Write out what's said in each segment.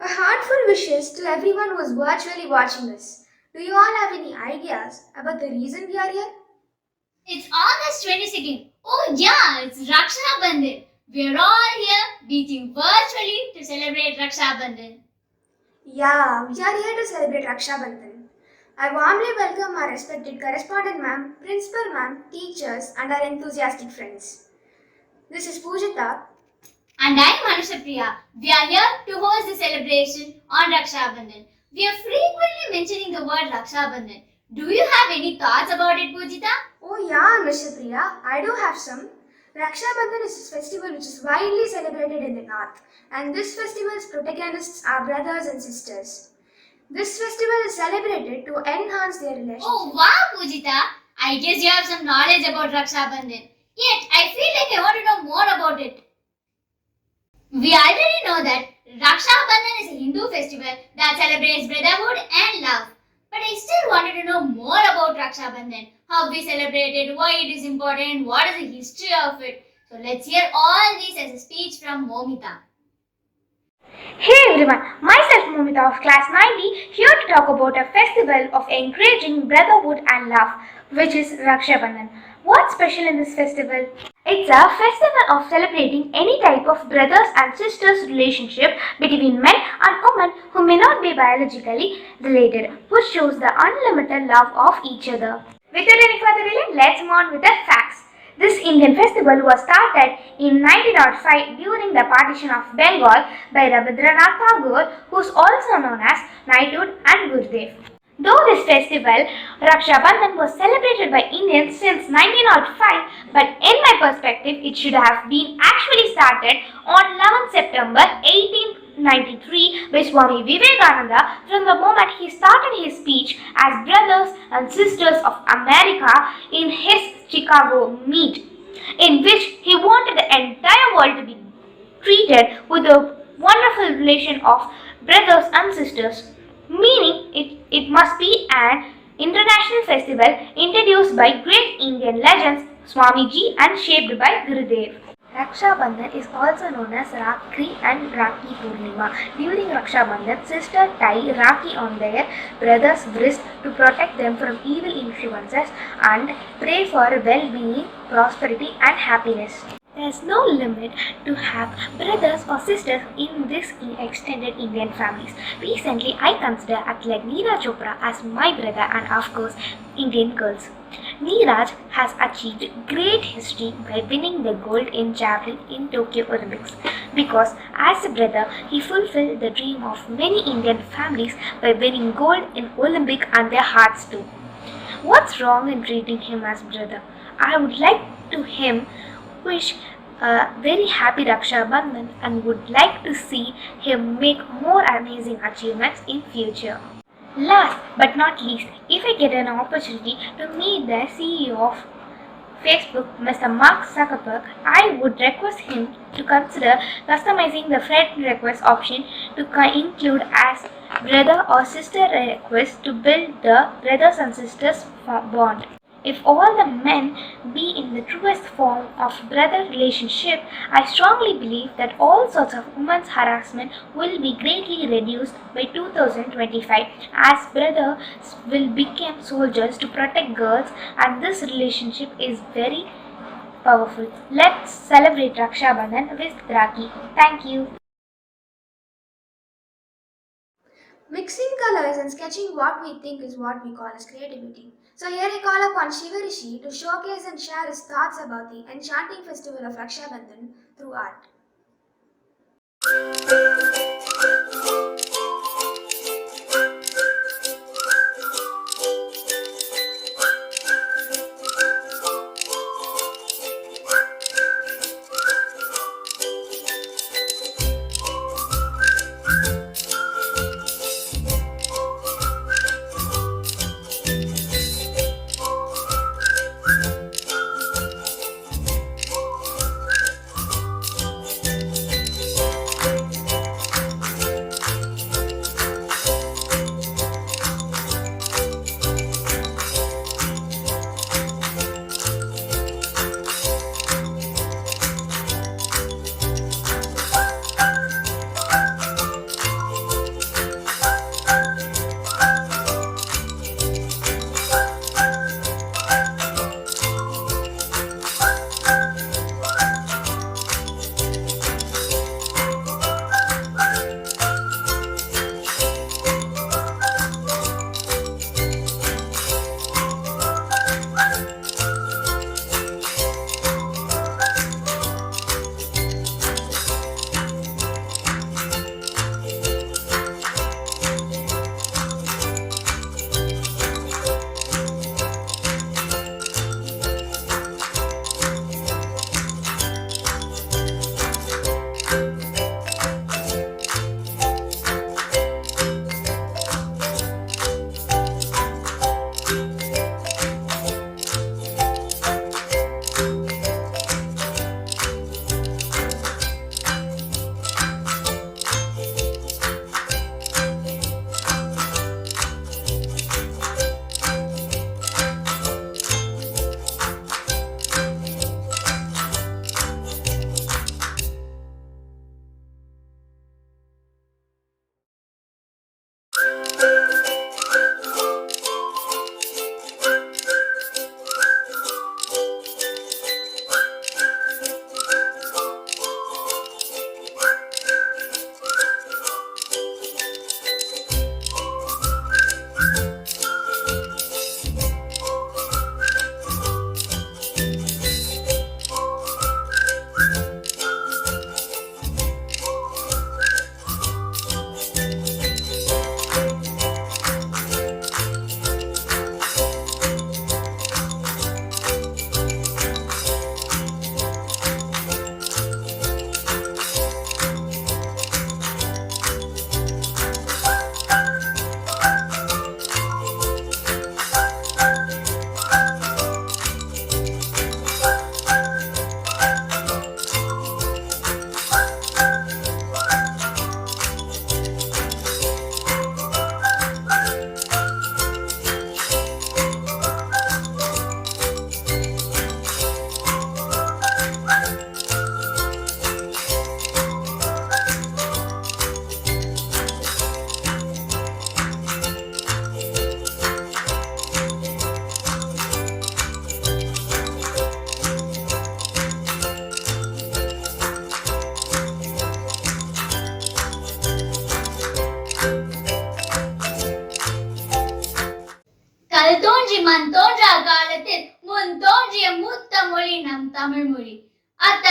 A heartfelt wishes to everyone who is virtually watching us. Do you all have any ideas about the reason we are here? It's August 22nd. Oh yeah, it's Raksha Bandhan. We're all here meeting virtually to celebrate Raksha Bandhan. Yeah, we are here to celebrate Raksha Bandhan. I warmly welcome our respected correspondent ma'am, principal ma'am, teachers, and our enthusiastic friends. This is Pujita. And I'm Anushapriya. We are here to host the celebration on Raksha Bandhan. We are frequently mentioning the word Raksha Bandhan. Do you have any thoughts about it, Pujita? Oh yeah, Mr. Priya, I do have some. Raksha Bandhan is a festival which is widely celebrated in the north, and this festival's protagonists are brothers and sisters. This festival is celebrated to enhance their relationship. Oh wow, Pujita! I guess you have some knowledge about Raksha Bandhan. Yet, I feel like I want to know more about it. We already know that Raksha Bandhan is a Hindu festival that celebrates brotherhood and love. But I still wanted to know more about Raksha Bandhan, how we celebrate it, why it is important, what is the history of it. So let's hear all these as a speech from Momita. Hey everyone, myself Momita of class 90 here to talk about a festival of encouraging brotherhood and love, which is Raksha Bandhan. What's special in this festival? It's a festival of celebrating any type of brothers and sisters relationship between men and women who may not be biologically related, which shows the unlimited love of each other. Without any further delay, let's move on with the facts. This Indian festival was started in 1905 during the partition of Bengal by Rabindranath Tagore, who is also known as Knighthood and Gurudev. Though this festival, Raksha Bandhan, was celebrated by Indians since 1905, but in my perspective, it should have been actually started on 11 September 1893 by Swami Vivekananda from the moment he started his speech as Brothers and Sisters of America in his Chicago meet, in which he wanted the entire world to be treated with a wonderful relation of brothers and sisters, meaning it must be an international festival introduced by great Indian legends Swamiji and shaped by Gurudev. Raksha Bandhan is also known as Rakhi and Rakhi Purnima. During Raksha Bandhan, sisters tie Rakhi on their brother's wrist to protect them from evil influences and pray for well-being, prosperity and happiness. There is no limit to have brothers or sisters in this extended Indian families. Recently, I consider athlete Neeraj Chopra as my brother and of course Indian girls. Neeraj has achieved great history by winning the gold in javelin in Tokyo Olympics because as a brother he fulfilled the dream of many Indian families by winning gold in Olympic and their hearts too. What's wrong in treating him as brother? I would like to him wish a very happy Raksha Bandhan and would like to see him make more amazing achievements in future. Last but not least, if I get an opportunity to meet the CEO of Facebook, Mr. Mark Zuckerberg, I would request him to consider customizing the friend request option to include as brother or sister request to build the brothers and sisters bond. If all the men be in the truest form of brother relationship, I strongly believe that all sorts of women's harassment will be greatly reduced by 2025 as brothers will become soldiers to protect girls and this relationship is very powerful. Let's celebrate Raksha Bandhan with Rakhi. Thank you. Mixing colors and sketching what we think is what we call as creativity. So here I call upon Shiva Rishi to showcase and share his thoughts about the enchanting festival of Raksha Bandhan through art.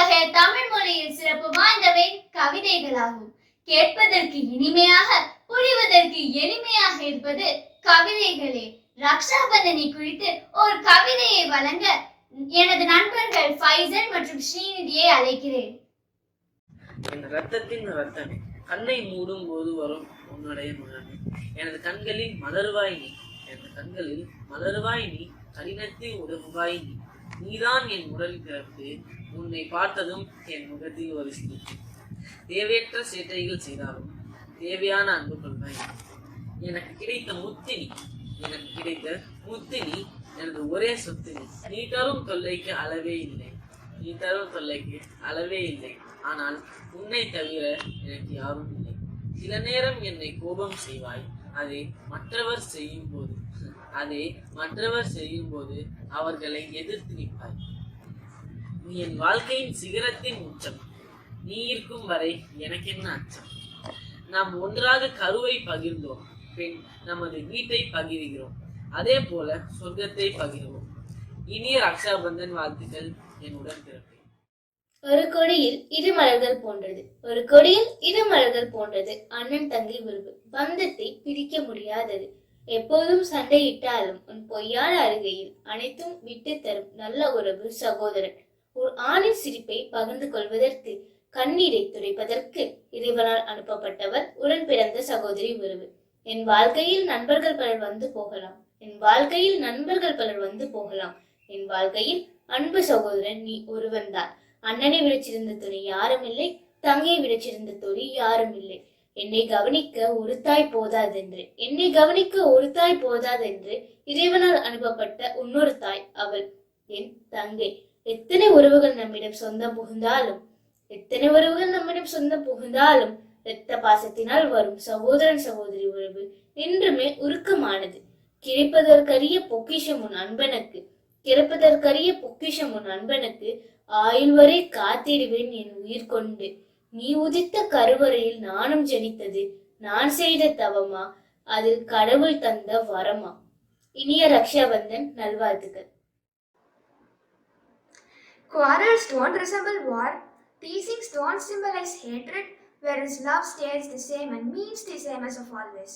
இத்தகைய தமிழ் மொழியில் சிறப்பு வாய்ந்தவை கவிதைகளாகும். கேட்பதற்கு இனிமையாக, புரிவதற்கு எளிமையாக இருப்பது கவிதைகளே. ரக்ஷா பந்தனை குறித்து ஒரு கவிதையை வழங்க எனது நண்பர்கள் ஃபைசல் மற்றும் ஸ்ரீநிதியை அழைக்கிறேன். என் ரத்தத்தின் ரத்தமே, கண்ணை மூடும் போது வரும் உன்னுடைய முகமே, எனது கண்களில் மலர்வாய் நீ, எனது கண்களில் மலர்வாய் நீ, கடினத்தில் உதவுவாய் நீ, நீதான் என் உடல் பிறப்பு, உன்னை பார்த்ததும் என் முகத்தில் ஒரு சிரிப்பு, தேவையற்ற சேட்டைகள் செய்தாலும் தேவையான அன்பு கொள்வாய். எனக்கு கிடைத்த முத்தினி, எனக்கு கிடைத்த முத்தினி, எனது ஒரே சொத்தினி, நீ தரும் தொல்லைக்கு அளவே இல்லை, நீ தரும் தொல்லைக்கு அளவே இல்லை, ஆனால் உன்னை தவிர எனக்கு யாரும் இல்லை. சில நேரம் என்னை கோபம் செய்வாய், அதை மற்றவர் செய்யும் போது அவர்களை எதிர்த்து நிற்பாய். நீ என் வாழ்க்கையின் சிகரத்தின் உச்சம், நீ இருக்கும் வரை எனக்கு என்ன அச்சம். நாம் ஒன்றாக கருவை பகிர்ந்தோம், பின் நமது வீட்டை பகிர்கிறோம், அதே போல சொர்க்கத்தை பகிர்வோம். இனிய ரக்ஷா பந்தன் வாழ்த்துக்கள் என் உடன் பிறப்பே. ஒரு கொடியில் இரு மலர்கள் போன்றது, ஒரு கொடியில் இரு மலர்கள் போன்றது அண்ணன் தங்கை உறவு, பந்தத்தை பிரிக்க முடியாதது. எப்போதும் சண்டையிட்டாலும் உன் பொய்யான அருகையில் அனைத்தும் விட்டு தரும் நல்ல உறவு சகோதரன். ஒரு ஆணின் சிரிப்பை பகிர்ந்து கொள்வதற்கு, கண்ணீரை துடைப்பதற்கு இறைவனால் அனுப்பப்பட்டவர் உடன் பிறந்த சகோதரி உறவு. என் வாழ்க்கையில் நண்பர்கள் பலர் வந்து போகலாம், என் வாழ்க்கையில் நண்பர்கள் பலர் வந்து போகலாம், என் வாழ்க்கையில் அன்பு சகோதரன் நீ ஒருவன்தான். அண்ணனை விடச்சிருந்த துணை யாரும் இல்லை, தங்கையை விடச்சிருந்த துணை யாரும் இல்லை. என்னை கவனிக்க ஒரு தாய் போதாதென்று, என்னை கவனிக்க ஒரு தாய் போதாதென்று இறைவனால் அனுப்பப்பட்ட இன்னொரு தாய் அவள் என் தங்கை. எத்தனை உறவுகள் நம்மிடம் சொந்தம் புகுந்தாலும், எத்தனை உறவுகள் நம்மிடம் சொந்தம் புகுந்தாலும் இரத்த பாசத்தினால் வரும் சகோதரன் சகோதரி உறவு என்றுமே உருக்கமானது. கிடைப்பதற்கரிய பொக்கிஷம் உன் அன்பனுக்கு, கிடைப்பதற்கரிய பொக்கிஷம் உன் அன்பனுக்கு, ஆயுள் வரை காத்திடுவேன் என் உயிர் கொண்டு. நீ உதித்த கருவறையில் நானும் ஜனித்தது நான் செய்த தவமா, அதில் கடவுள் தந்த வரமா. இனிய ரக்ஷா பந்தன் நல்வாழ்த்துக்கள். Quarrels don't resemble war, teasings don't symbolize hatred, whereas love stays the same and means the same as of always.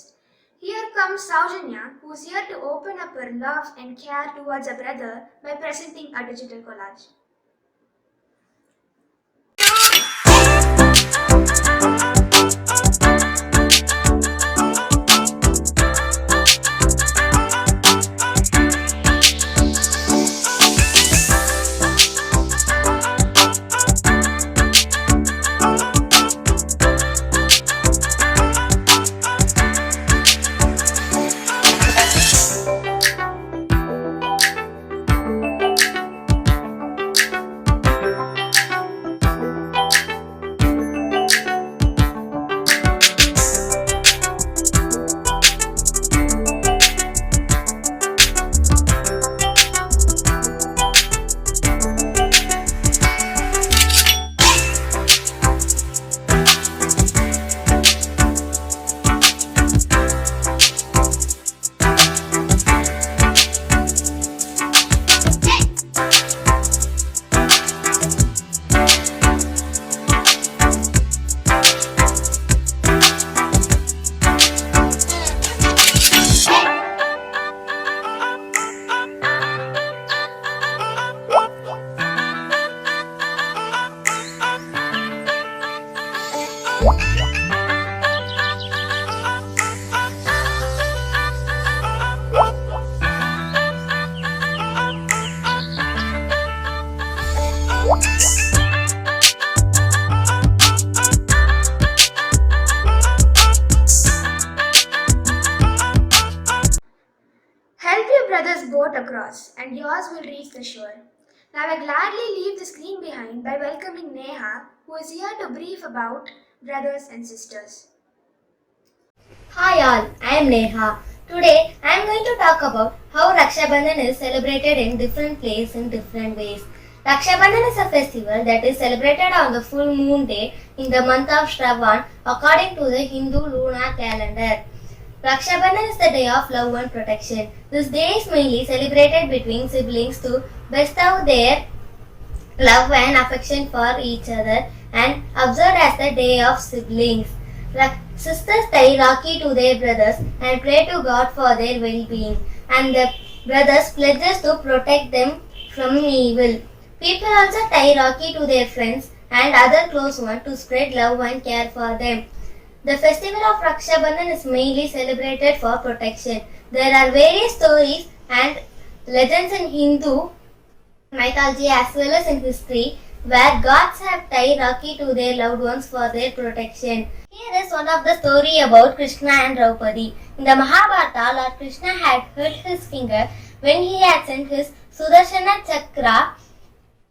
Here comes Saujanya, who's here to open up her love and care towards a brother by presenting a digital collage. Help your brother's boat across, and yours will reach the shore. Now I gladly leave the screen behind by welcoming Neha, who is here to brief about brothers and sisters. Hi all, I am Neha. Today I am going to talk about how Raksha Bandhan is celebrated in different places in different ways. Raksha Bandhan is a festival that is celebrated on the full moon day in the month of Shravan according to the Hindu lunar calendar. Raksha Bandhan is the day of love and protection. This day is mainly celebrated between siblings to bestow their love and affection for each other and observed as the day of siblings. Sisters tie Rakhi to their brothers and pray to God for their well-being, and the brothers pledges to protect them from evil. People also tie Rakhi to their friends and other close ones to spread love and care for them. The festival of Raksha Bandhan is mainly celebrated for protection. There are various stories and legends in Hindu mythology as well as in history where gods have tied Rakhi to their loved ones for their protection. Here is one of the story about Krishna and Draupadi. In the Mahabharata, Lord Krishna had hurt his finger when he had sent his Sudarshana Chakra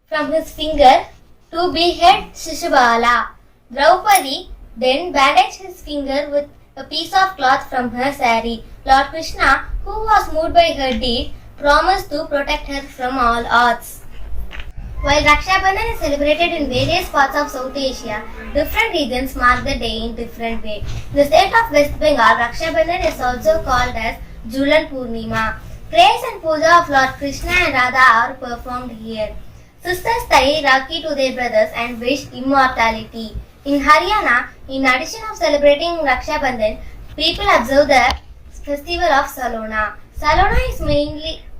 from his finger to behead Shishubala. Draupadi then bandaged his finger with a piece of cloth from her sari. Lord Krishna, who was moved by her deed, promised to protect her from all odds. While Raksha Bandhan is celebrated in various parts of South Asia, different regions mark the day in different ways. In the state of West Bengal, Raksha Bandhan is also called as Julan Purnima. Praise and puja of Lord Krishna and Radha are performed here. Sisters tie Rakhi to their brothers and wish immortality. In Haryana, in addition of celebrating Raksha Bandhan, people observe the festival of Salona. Salona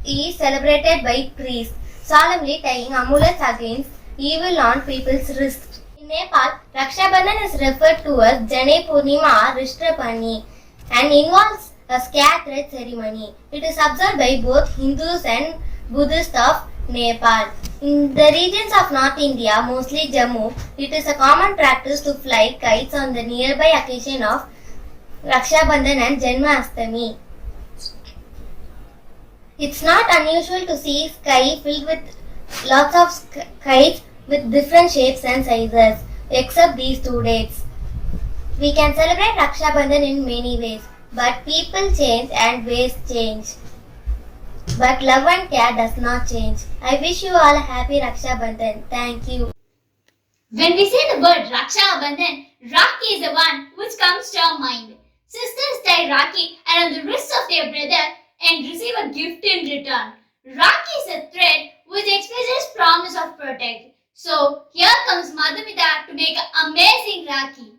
is celebrated by priests, solemnly tying amulets against evil on people's wrists. In Nepal, Raksha Bandhan is referred to as Jane Purnima or Rishtrapani and involves a scare thread ceremony. It is observed by both Hindus and Buddhists of Nepal. In the regions of North India, mostly Jammu, it is a common practice to fly kites on the nearby occasion of Raksha Bandhan and Janmashtami. It's not unusual to see sky filled with lots of kites with different shapes and sizes, except these 2 dates. We can celebrate Raksha Bandhan in many ways, but people change and ways change. But love and care does not change. I wish you all a happy Raksha Bandhan. Thank you. When we say the word Raksha Bandhan, Rakhi is the one which comes to our mind. Sisters tie Rakhi around the wrists of their brother and receive a gift in return. Rakhi is a thread which expresses promise of protect. So here comes Madhumita to make an amazing Rakhi.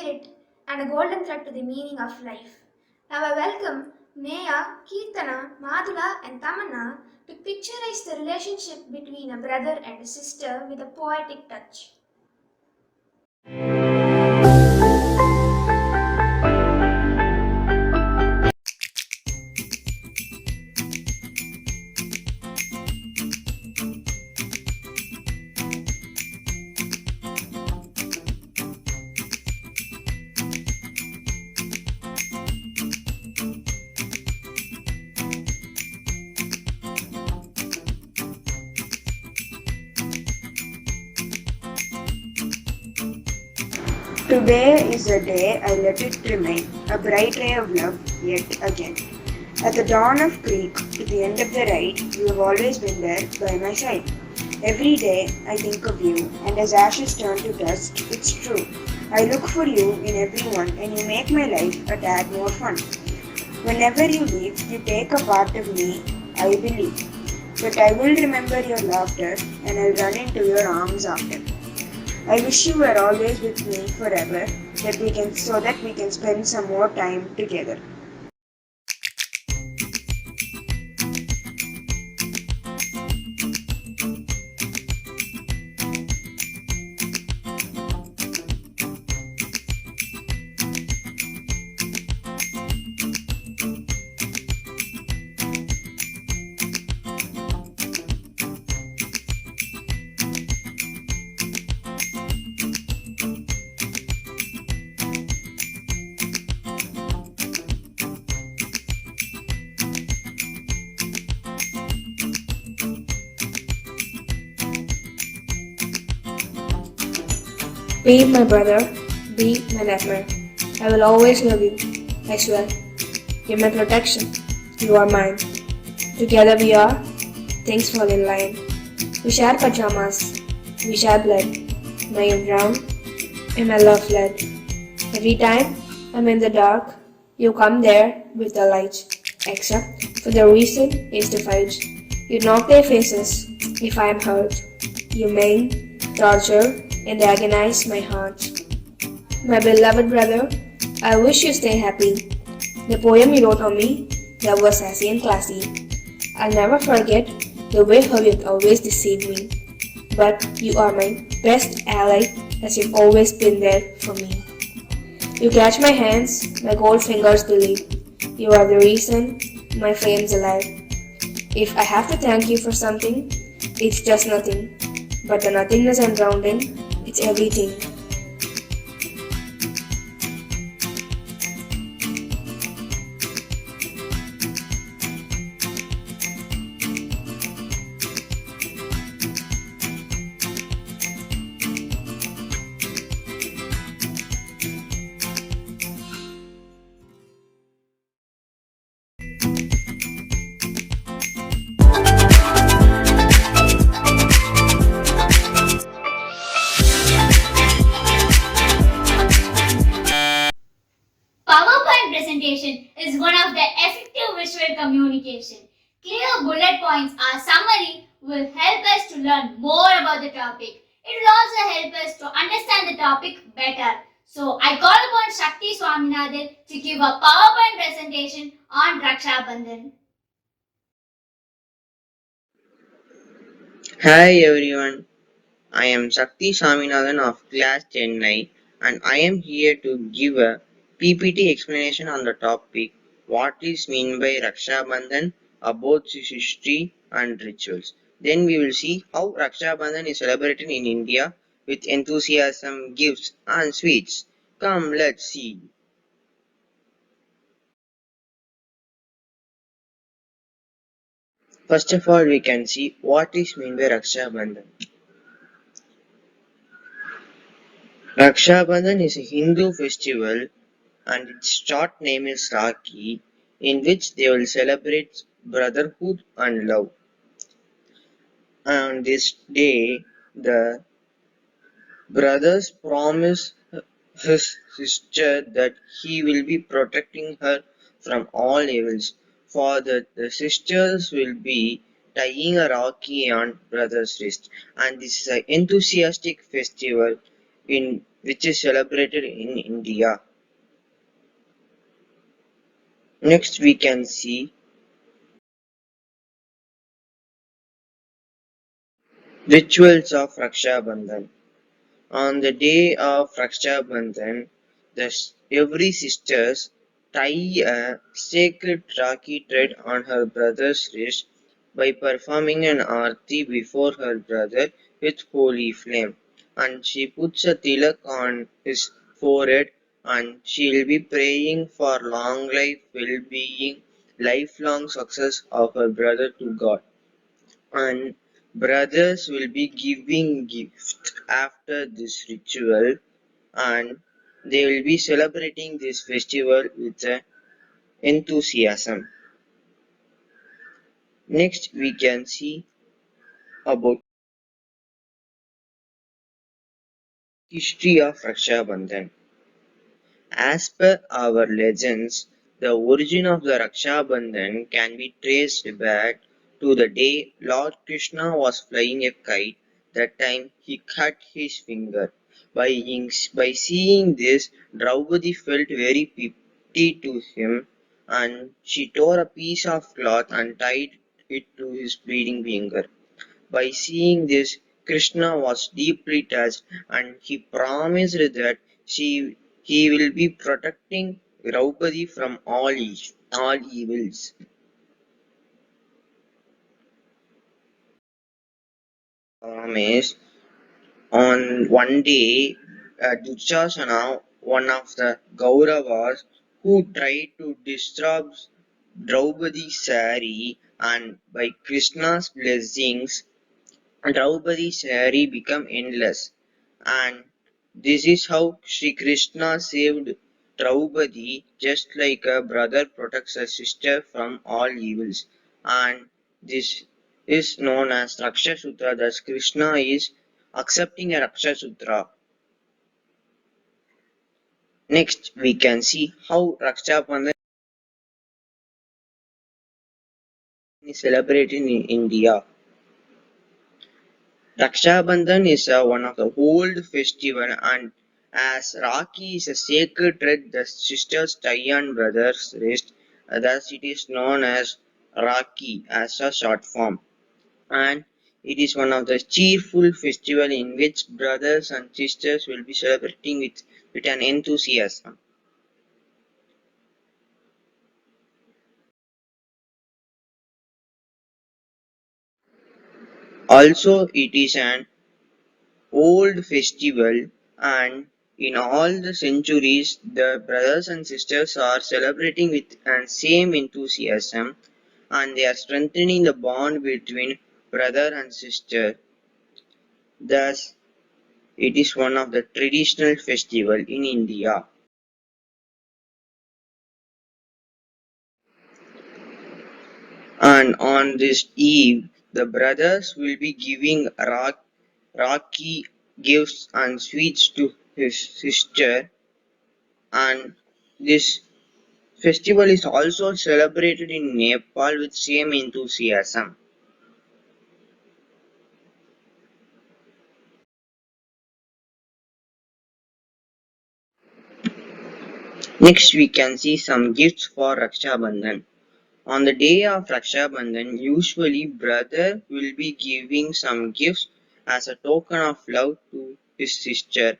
spirit and a golden thread to the meaning of life. Now I welcome Neha, Kirtana, Madhula, and Tamanna to picturize the relationship between a brother and a sister with a poetic touch. Today is the day I let it remain, a bright ray of love yet again. At the dawn of creek, to the end of the ride, you have always been there by my side. Every day I think of you, and as ashes turn to dust, it's true. I look for you in everyone, and you make my life a tad more fun. Whenever you leave, you take a part of me, I believe. But I will remember your laughter, and I'll run into your arms after. I wish you were always with me forever, so that we can spend some more time together. Be my brother, be my nightmare. I will always love you, I swear. You're my protection, you are mine. Together we are, things fall in line. We share pajamas, we share blood. Now you drown, and my love fled. Every time I'm in the dark, you come there with the light. Except for the reason is to fight. You knock their faces if I am hurt. You maim, torture, and agonize my heart. My beloved brother, I wish you stay happy. The poem you wrote on me, that was sassy and classy. I'll never forget the way how you always deceived me. But you are my best ally, as you've always been there for me. You catch my hands, my gold fingers believe. You are the reason my flame's alive. If I have to thank you for something, it's just nothing. But the nothingness I'm drowned in, it's everything. PowerPoint presentation is one of the effective visual communication. Clear bullet points or summary will help us to learn more about the topic. It will also help us to understand the topic better. So I call upon Shakti Swaminathan to give a PowerPoint presentation on Raksha Bandhan. Hi everyone, I am Shakti Swaminathan of class 10 and I am here to give a PPT explanation on the topic what is meant by Raksha Bandhan, about its history and rituals. Then we will see how Raksha Bandhan is celebrated in India with enthusiasm, gifts and sweets. Come, let's see. First of all, we can see what is meant by Raksha Bandhan. Raksha Bandhan is a Hindu festival and its short name is Rakhi, in which they will celebrate brotherhood and love. On this day, the brothers promise his sister that he will be protecting her from all evils. For that, the sisters will be tying a Rakhi on brother's wrist, and this is an enthusiastic festival in which is celebrated in India. Next, we can see rituals of Raksha Bandhan. On the day of Raksha Bandhan, every sister tie a sacred Rakhi thread on her brother's wrist by performing an arti before her brother with holy flame. And she puts a tilak on his forehead and she'll be praying for long life, well-being, lifelong success of her brother to God. And brothers will be giving gifts after this ritual, and they will be celebrating this festival with enthusiasm. Next, we can see about history of Raksha Bandhan. As per our legends, the origin of the Raksha Bandhan can be traced back to the day Lord Krishna was flying a kite. That time he cut his finger. By seeing this, Draupadi felt very pity to him, and she tore a piece of cloth and tied it to his bleeding finger. By seeing this, Krishna was deeply touched, and he promised that he will be protecting Draupadi from all evils. Promise. On one day, Dushasana, one of the Kauravas, who tried to disturb Draupadi's sari, and by Krishna's blessings, Draupadi's sari became endless, and this is how Sri Krishna saved Draupadi, just like a brother protects a sister from all evils. And this is known as Raksha Sutra, thus Krishna is accepting a Raksha Sutra. Next, we can see how Raksha Bandhan is celebrated in India. Raksha Bandhan is one of the old festival, and as Rakhi is a sacred thread the sisters tie on brothers' wrist, thus it is known as Rakhi as a short form. And it is one of the cheerful festival in which brothers and sisters will be celebrating with an enthusiasm. Also, it is an old festival, and in all the centuries the brothers and sisters are celebrating with the same enthusiasm, and they are strengthening the bond between brother and sister. Thus it is one of the traditional festival in India. And on this eve the brothers will be giving Rakhi gifts and sweets to his sister, and this festival is also celebrated in Nepal with same enthusiasm. Next, we can see some gifts for Raksha Bandhan. On the day of Raksha Bandhan, usually brother will be giving some gifts as a token of love to his sister.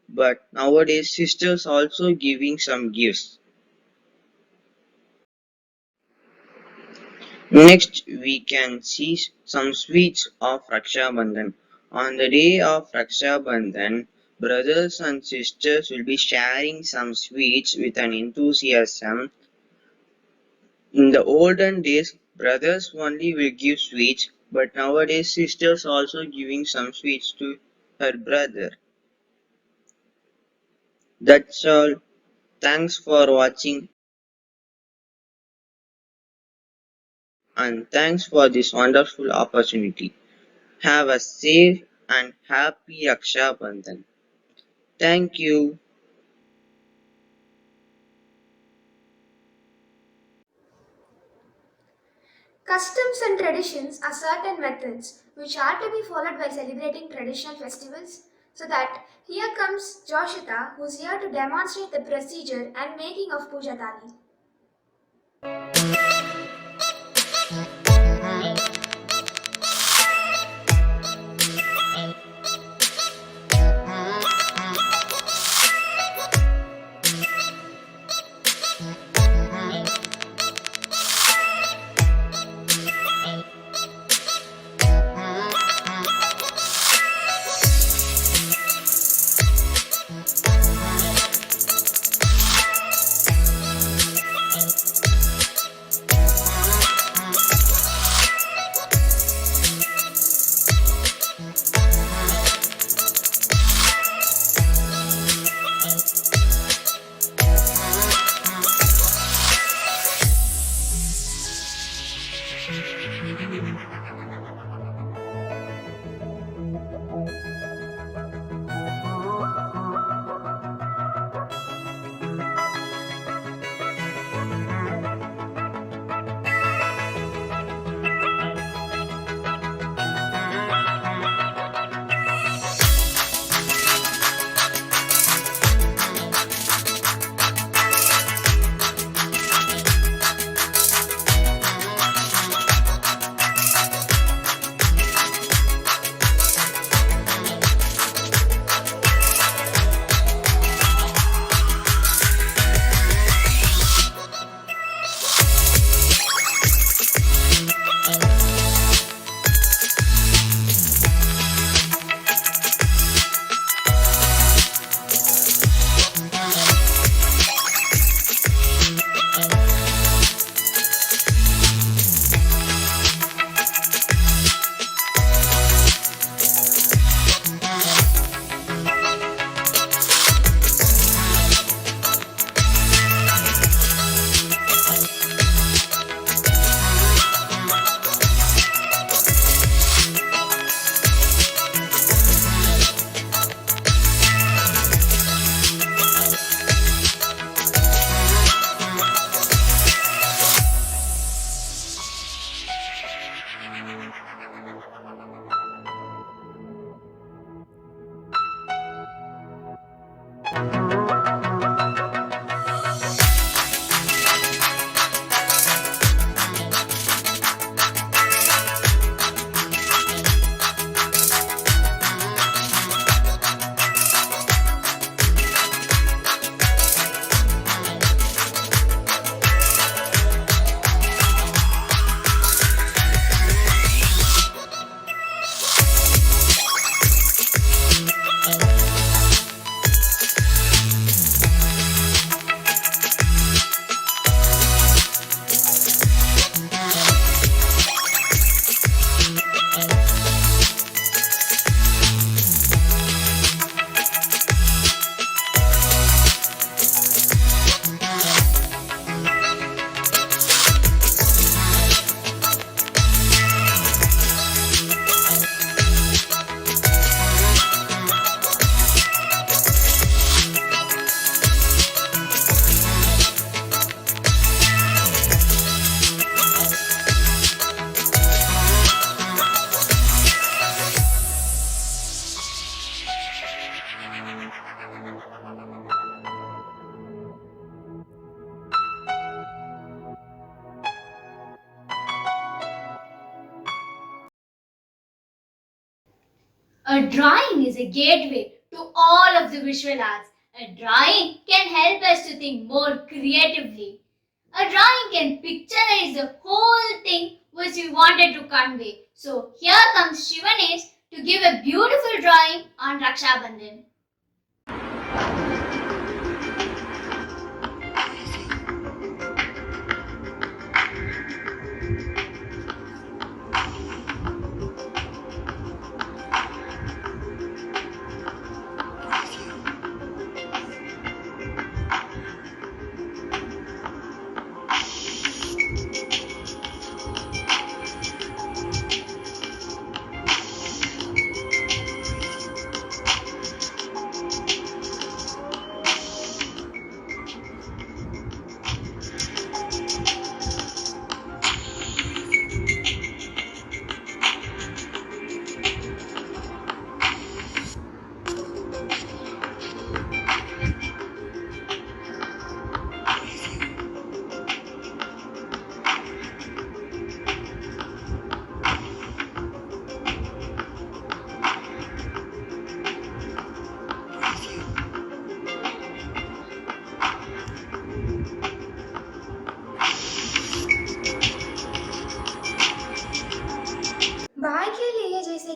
But nowadays, sisters also giving some gifts. Next, we can see some sweets of Raksha Bandhan. On the day of Raksha Bandhan, brothers and sisters will be sharing some sweets with an enthusiasm. In the olden days, brothers only will give sweets, but nowadays sisters also giving some sweets to her brother. That's all. Thanks for watching, and thanks for this wonderful opportunity. Have a safe and happy Raksha Bandhan. Thank you. Customs and traditions are certain methods which are to be followed by celebrating traditional festivals. So that here comes Joshita, who's here to demonstrate the procedure and making of puja thali. A drawing is a gateway to all of the visual arts. A drawing can help us to think more creatively. A drawing can picturize the whole thing which we wanted to convey. So here comes Shivanesh to give a beautiful drawing on Raksha Bandhan.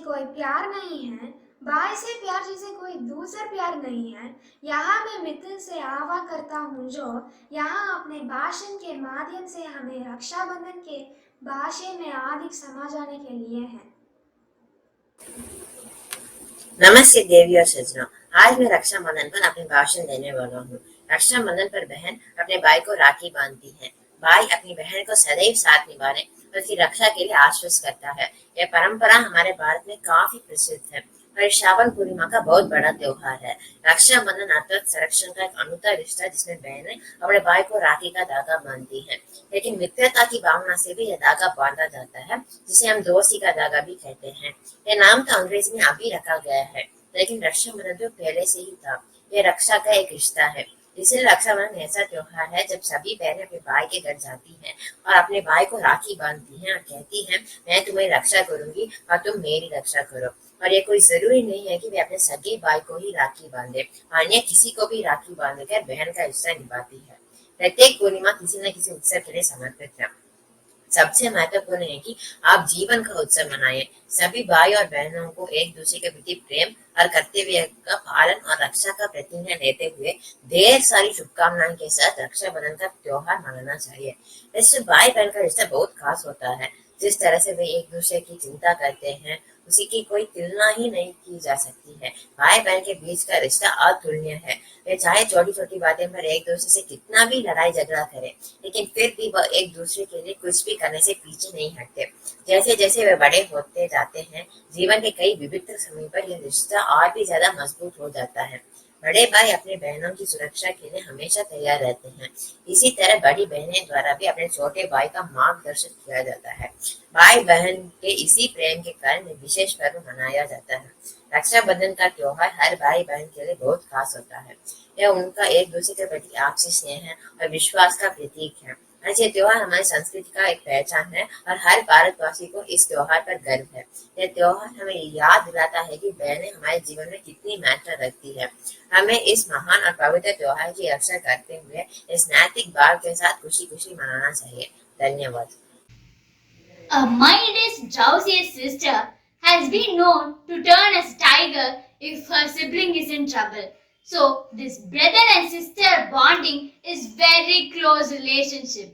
कोई प्यार नहीं है, भाई से प्यार जैसे कोई दूसरा प्यार नहीं है। यहाँ मैं मित्र से आवा करता हूँ जो यहाँ अपने भाषण के माध्यम से हमें रक्षाबंधन के भाषा में अधिक समझ आने के लिए है। नमस्ते देवी और सज्जनों। आज मैं रक्षा बंधन पर अपनी भाषण देने वाला हूँ। रक्षा बंधन पर बहन अपने भाई को राखी बांधती है। भाई अपनी बहन को सदैव साथ निभाने और उसकी रक्षा के लिए आश्वस्त करता है। यह परंपरा हमारे भारत में काफी प्रसिद्ध है और श्रावण पूर्णिमा का बहुत बड़ा त्योहार है। रक्षा बंधन अर्थात संरक्षण का एक अनूठा रिश्ता जिसमें बहनें अपने भाई को राखी का धागा बांधती हैं। लेकिन मित्रता की भावना से भी यह धागा बांधा जाता है, जिसे हम दोस्ती का धागा भी कहते हैं। यह नाम तो अंग्रेजी में अभी रखा गया है, लेकिन रक्षाबंधन तो पहले से ही था। यह रक्षा का एक रिश्ता है। इसलिए रक्षाबंधन ऐसा त्योहार है जब सभी बहनें अपने भाई के घर जाती हैं और अपने भाई को राखी बांधती हैं और कहती हैं, मैं तुम्हारी रक्षा करूंगी और तुम मेरी रक्षा करो। और ये कोई जरूरी नहीं है कि वे अपने सगे भाई को ही राखी बांधे, अन्य किसी को भी राखी बांधकर बहन का हिस्सा निभाती है। प्रत्येक पूर्णिमा किसी न किसी उत्सव के लिए समर्पित है। सबसे महत्वपूर्ण है कि आप जीवन का उत्सव मनाएं। सभी भाई और बहनों को एक दूसरे के प्रति प्रेम और कर्तव्य का पालन और रक्षा का प्रतिज्ञा लेते हुए ढेर सारी शुभकामनाएं के साथ रक्षाबंधन का त्योहार मनाना चाहिए। इससे भाई बहन का रिश्ता बहुत खास होता है। जिस तरह से वे एक दूसरे की चिंता करते हैं, उसी की कोई तुलना ही नहीं की जा सकती है। भाई बहन के बीच का रिश्ता अतुलनीय है। वे चाहे छोटी छोटी बातें पर एक दूसरे से कितना भी लड़ाई झगड़ा करें, लेकिन फिर भी वह एक दूसरे के लिए कुछ भी करने से पीछे नहीं हटते। जैसे जैसे वे बड़े होते जाते हैं, जीवन के कई विभिन्न समय पर यह रिश्ता और भी ज्यादा मजबूत हो जाता है। बड़े भाई अपने बहनों की सुरक्षा के लिए हमेशा तैयार रहते हैं। इसी तरह बड़ी बहनें द्वारा भी अपने छोटे भाई का मार्गदर्शन किया जाता है। भाई बहन के इसी प्रेम के कारण विशेष पर्व मनाया जाता है। रक्षाबंधन का त्योहार हर भाई बहन के लिए बहुत खास होता है। यह उनका एक दूसरे के प्रति आपसी स्नेह और विश्वास का प्रतीक है। ये त्योहार हमारी संस्कृति का एक पहचान है और हर भारतवासी को इस त्योहार पर गर्व है। यह त्योहार हमें याद दिलाता है कि बहनें हमारे जीवन में कितनी महत्व रखती है। हमें इस महान और पवित्र त्योहार की रक्षा करते हुए इस नैतिक भाव के साथ खुशी खुशी मनाना चाहिए। धन्यवाद। A mindless, drowsiest sister has been known to turn as a tiger if her sibling is in trouble. So, this brother and sister bonding is very close relationship.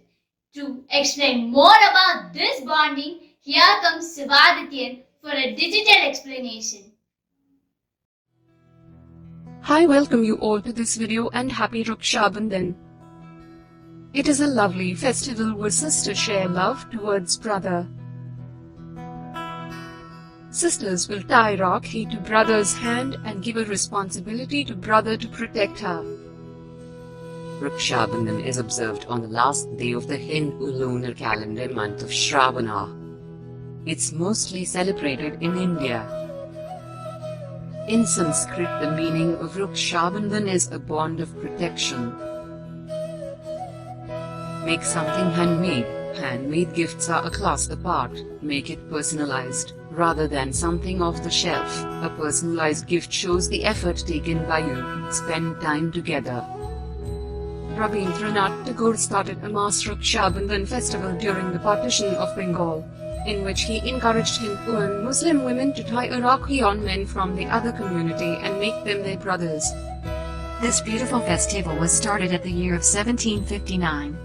To explain more about this bonding, here comes Sivadityan for a digital explanation. Hi, welcome you all to this video and happy Raksha Bandhan. It is a lovely festival where sisters share love towards brother. Sisters will tie Rakhi to brother's hand and give a responsibility to brother to protect her. Raksha Bandhan is observed on the last day of the Hindu lunar calendar month of Shravana. It's mostly celebrated in India. In Sanskrit, the meaning of Raksha Bandhan is a bond of protection. Make something handmade. Handmade gifts are a class apart. Make it personalized, rather than something off the shelf. A personalized gift shows the effort taken by you. Spend time together. Rabindranath Tagore started a mass Raksha Bandhan festival during the partition of Bengal, in which he encouraged Hindu and Muslim women to tie a rakhi on men from the other community and make them their brothers. This beautiful festival was started at the year of 1759.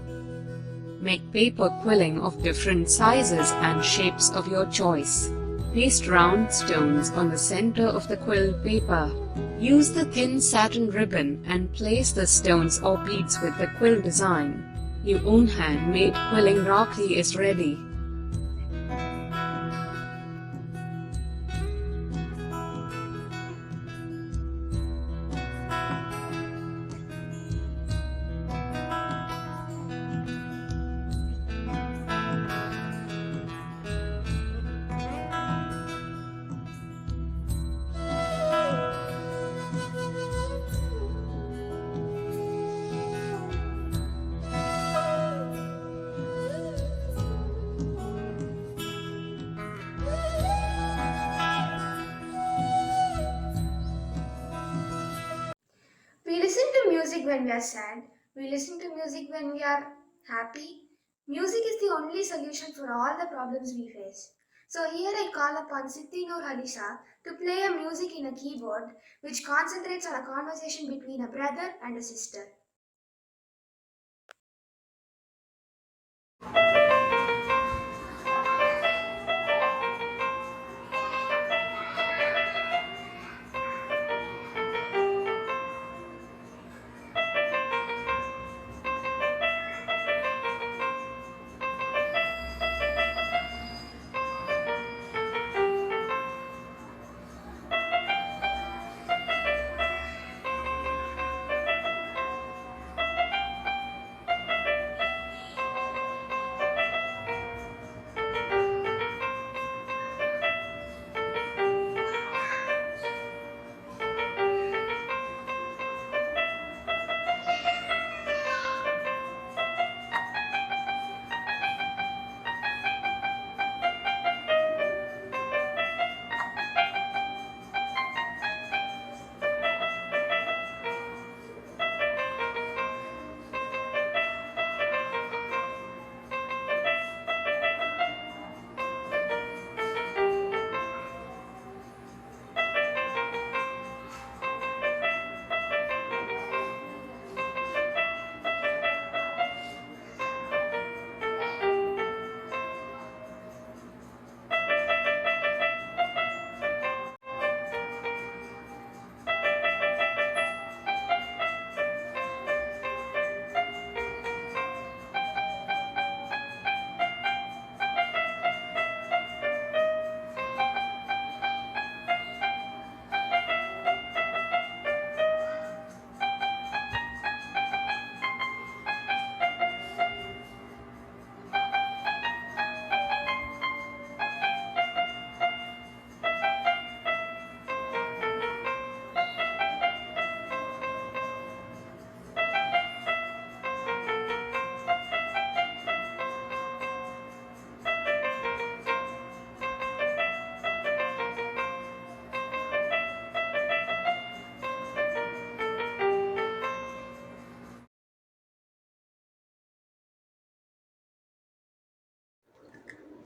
Make paper quilling of different sizes and shapes of your choice. Paste round stones on the center of the quill paper. Use the thin satin ribbon and place the stones or beads with the quill design. Your own handmade quilling rakhi is ready. We listen to music when we are sad. We listen to music when we are happy. Music is the only solution for all the problems we face. So here I call upon Siddhi Noor Halisha to play a music in a keyboard which concentrates on a conversation between a brother and a sister.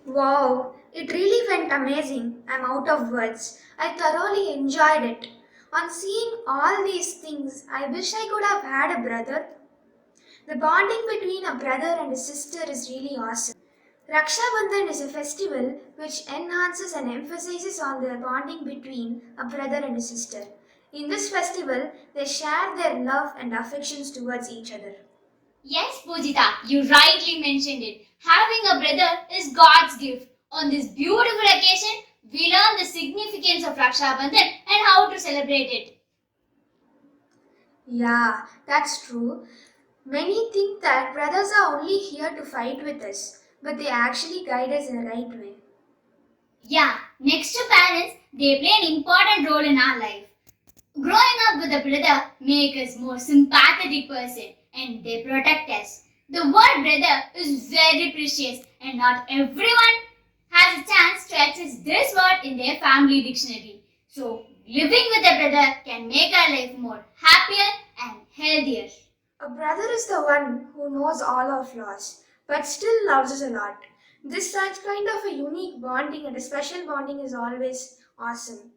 Wow, it really went amazing. I'm out of words. I thoroughly enjoyed it. On seeing all these things, I wish I could have had a brother. The bonding between a brother and a sister is really awesome. Raksha Bandhan is a festival which enhances and emphasizes on the bonding between a brother and a sister. In this festival, they share their love and affections towards each other. Yes, Pujita, you rightly mentioned it. Having a brother is God's gift. On this beautiful occasion, we learn the significance of Raksha Bandhan and how to celebrate it. Yeah, that's true. Many think that brothers are only here to fight with us, but they actually guide us in the right way. Yeah, next to parents, they play an important role in our life. Growing up with a brother make us more sympathetic person and they protect us. The word brother is very precious and not everyone has a chance to access this word in their family dictionary. So living with a brother can make our life more happier and healthier. A brother is the one who knows all our flaws, but still loves us a lot. This such kind of a unique bonding and a special bonding is always awesome.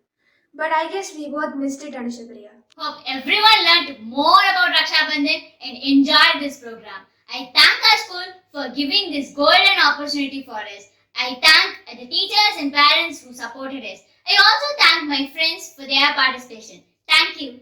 But I guess we both missed it, Anushapriya. Hope everyone learned more about Raksha Bandhan and enjoyed this program. I thank our school for giving this golden opportunity for us. I thank the teachers and parents who supported us. I also thank my friends for their participation. Thank you.